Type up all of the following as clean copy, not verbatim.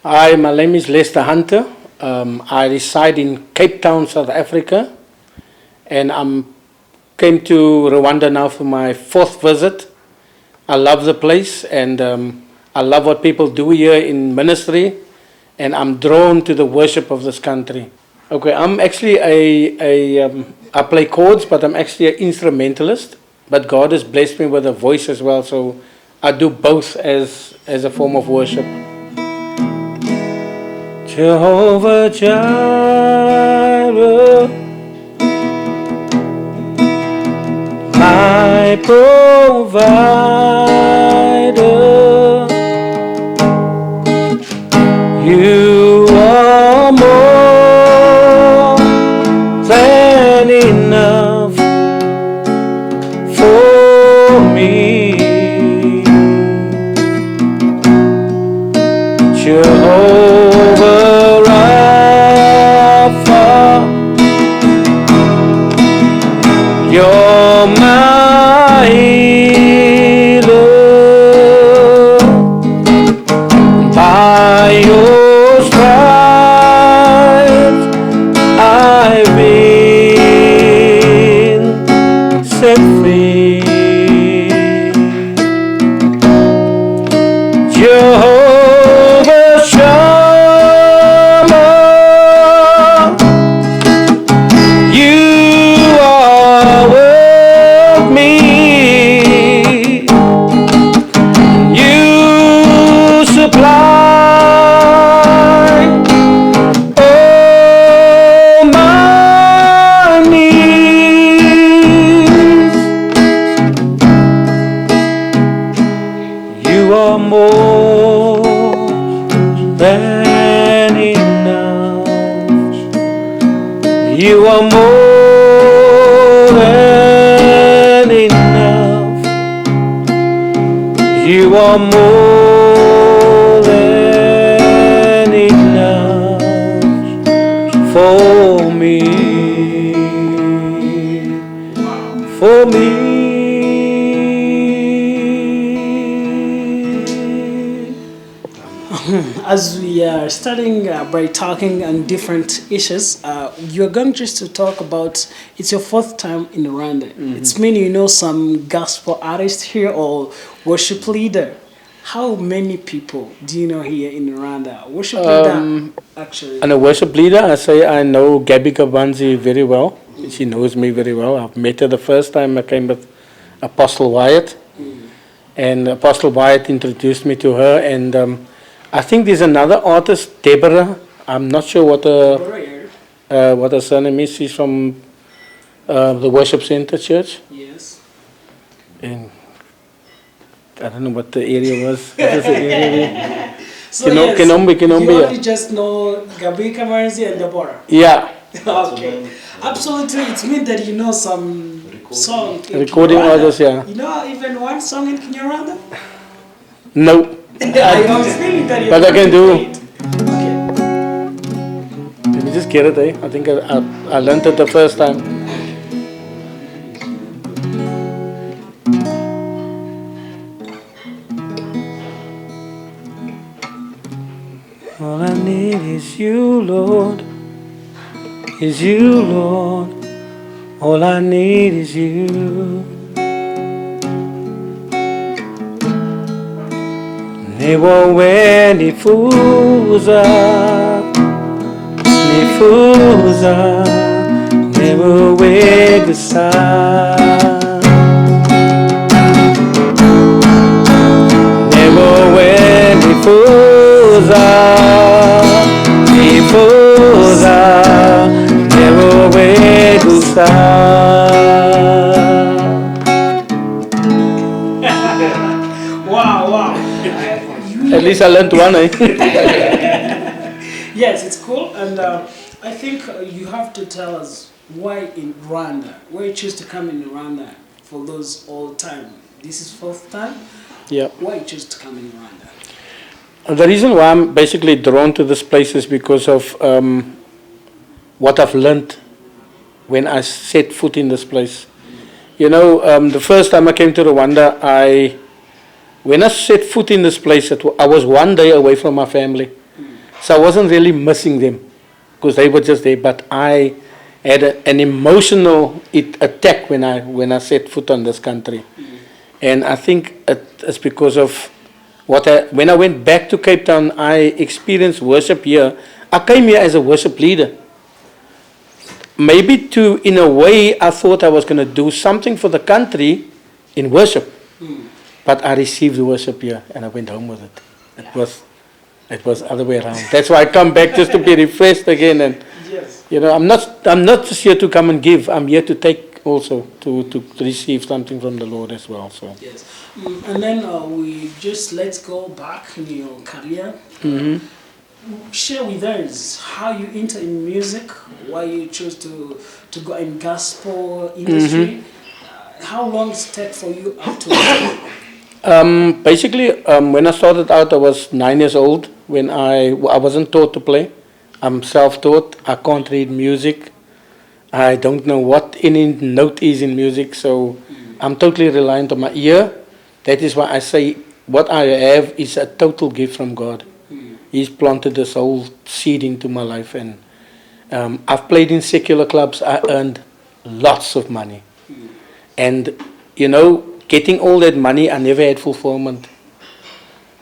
Hi, my name is Lester Hunter. I reside in Cape Town, South Africa, and I came to Rwanda now for my 4th visit. I love the place, and I love what people do here in ministry, and I'm drawn to the worship of this country. Okay, I'm actually I play chords, but I'm actually an instrumentalist. But God has blessed me with a voice as well, so I do both as a form of worship. Jehovah Jireh, my provider, you are more than enough for me. Jehovah Rapha, you're my healer. By your stripes I've been set free. Jehovah Shammah, you are with me. You supply all my needs. You are more than enough. You are more than enough. You are more than enough for me. For me. As we are starting by talking on different issues, you're going just to talk about, it's your 4th time in Rwanda. It's meaning you know some gospel artist here or worship leader. How many people do you know here in Rwanda? Worship leader, actually. And a worship leader, I say I know Gabby Kabanzi very well. She knows me very well. I've met her the first time I came with Apostle Wyatt. And Apostle Wyatt introduced me to her. And I think there's another artist, Deborah. I'm not sure what her surname is. She's from the Worship Center Church. Yes. And I don't know what the area was. What is the area? So yes, Kinombe. you only just know Gabi Kamarzi and Deborah. Yeah. Okay. Absolutely, it means that you know some song. Recording artists, yeah. You know even one song in Kinyarwanda? No. I was feeling that But I can do. Okay. Let me just get it, eh? I think I learned it the first time. All I need is you, Lord. Is you, Lord. All I need is you. Never nifuza, never gusa. Never nifuza, never gusa. Wow. At least I learned one, eh? Yes, it's cool, and I think you have to tell us why in Rwanda, why you choose to come in Rwanda for those old time. This is 4th time. Yeah. Why you choose to come in Rwanda? The reason why I'm basically drawn to this place is because of what I've learned when I set foot in this place. You know, the first time I came to Rwanda, when I set foot in this place, I was one day away from my family. So I wasn't really missing them because they were just there. But I had an emotional attack when I set foot on this country. And I think it's because of when I went back to Cape Town, I experienced worship here. I came here as a worship leader. Maybe in a way, I thought I was going to do something for the country in worship. But I received worship here and I went home with it. It was the other way around. That's why I come back just to be refreshed again. And Yes. I'm not just here to come and give. I'm here to take also to receive something from the Lord as well. So. Yes. And then let's go back in your career. Share with us how you enter in music, why you chose to go in gospel industry. How long did it take for you up to? Basically, when I started out, I was 9 years old. When I wasn't taught to play. I'm self-taught. I can't read music. I don't know what any note is in music, so I'm totally reliant on my ear. That is why I say what I have is a total gift from God. He's planted this whole seed into my life, and I've played in secular clubs. I earned lots of money, and getting all that money, I never had fulfillment.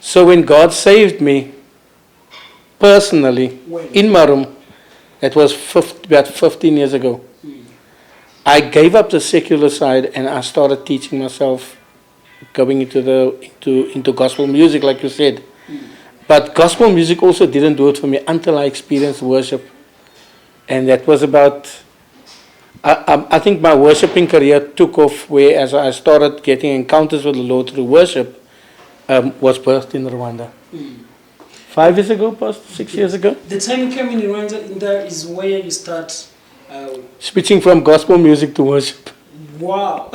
So when God saved me personally in my room, that was about 15 years ago, I gave up the secular side and I started teaching myself, going into gospel music, like you said. But gospel music also didn't do it for me until I experienced worship. And that was about, I think my worshiping career took off as I started getting encounters with the Lord through worship, was birthed in Rwanda. 5 years ago, past 6 years ago. The time you came in Rwanda, there is where you start... switching from gospel music to worship. Wow.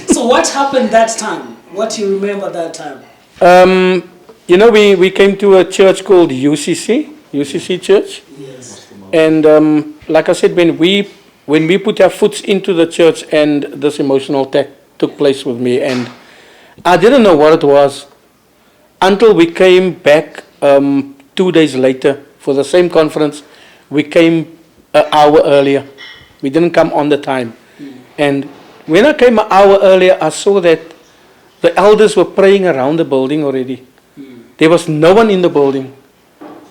So what happened that time? What do you remember that time? We came to a church called UCC Church. Yes. And like I said, when we put our foot into the church, and this emotional attack took place with me, and I didn't know what it was until we came back 2 days later for the same conference. We came an hour earlier. We didn't come on the time. And when I came an hour earlier, I saw that the elders were praying around the building already. There was no one in the building.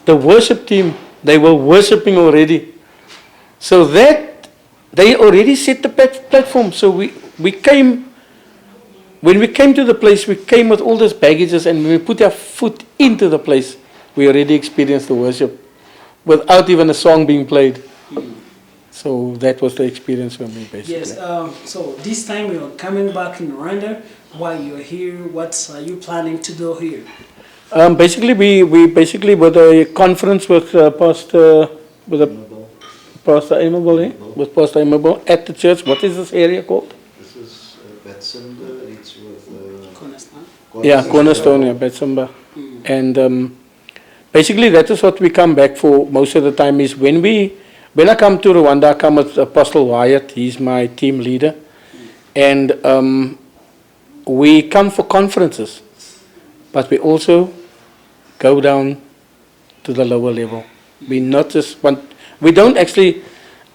The worship team, they were worshiping already. So that, they already set the platform. So we came, when we came to the place, we came with all those baggages, and when we put our foot into the place, we already experienced the worship without even a song being played. So that was the experience for me, basically. Yes, so this time you're coming back in Rwanda. Why you're here? What are you planning to do here? Basically, we with a conference with Pastor Amable, with Pastor Amable at the church. What is this area called? This is Betsimba. It's with Cornerstone. Cornerstone, yeah, Betsimba. And basically, that is what we come back for most of the time. Is when I come to Rwanda, I come with Apostle Wyatt. He's my team leader, and we come for conferences, but we also go down to the lower level. We not just want. We don't actually.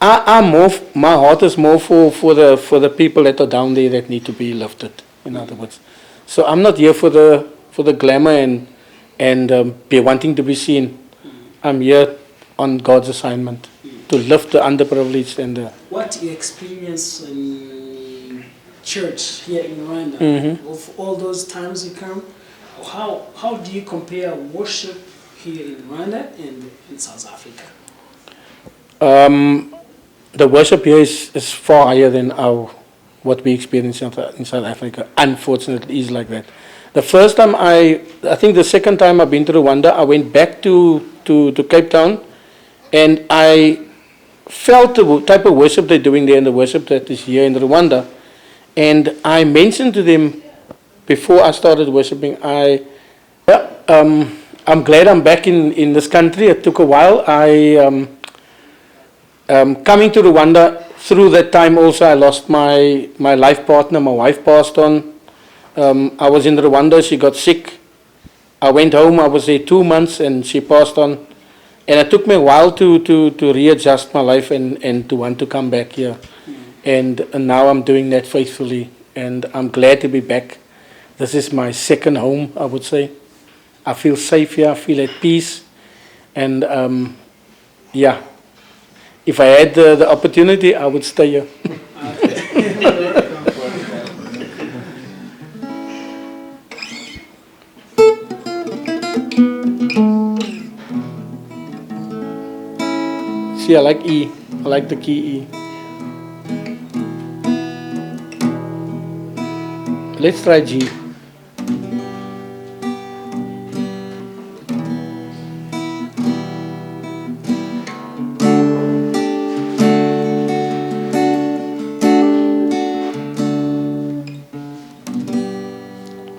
My heart is more for the people that are down there that need to be lifted. In other words, so I'm not here for the glamour and be wanting to be seen. I'm here on God's assignment to lift the underprivileged and the. What you experience in church here in Rwanda, of all those times you come, how do you compare worship here in Rwanda and in South Africa? The worship here is far higher than what we experience in South Africa. Unfortunately, it is like that. The first time I think the second time I've been to Rwanda, I went back to Cape Town, and I felt the type of worship they're doing there and the worship that is here in Rwanda. And I mentioned to them before I started worshiping, I'm glad I'm back in this country. It took a while. Coming to Rwanda, through that time also I lost my life partner. My wife passed on. I was in Rwanda, she got sick. I went home, I was there 2 months, and she passed on. And it took me a while to readjust my life and to want to come back here. And now I'm doing that faithfully. And I'm glad to be back. This is my second home, I would say. I feel safe here. I feel at peace. And yeah, if I had the opportunity, I would stay here. See, I like E. I like the key E. Let's try G.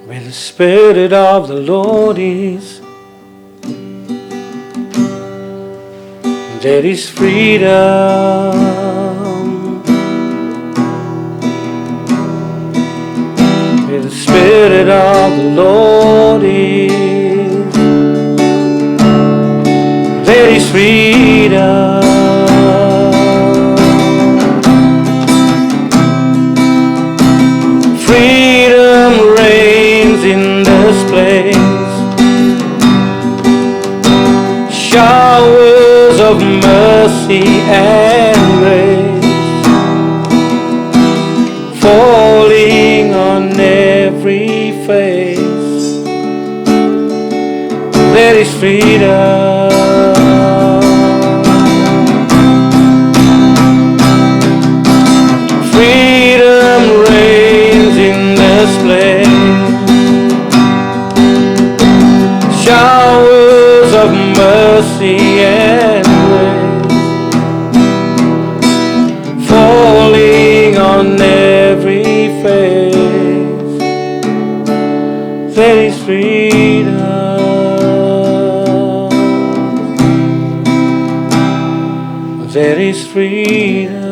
Where the Spirit of the Lord is, there is freedom. Where the Spirit of the Lord is, there is freedom. Freedom reigns in this place. Showers of mercy and grace falling on every face. There is freedom. Freedom reigns in this place. Showers of mercy and grace falling on every face. There is freedom. There is freedom.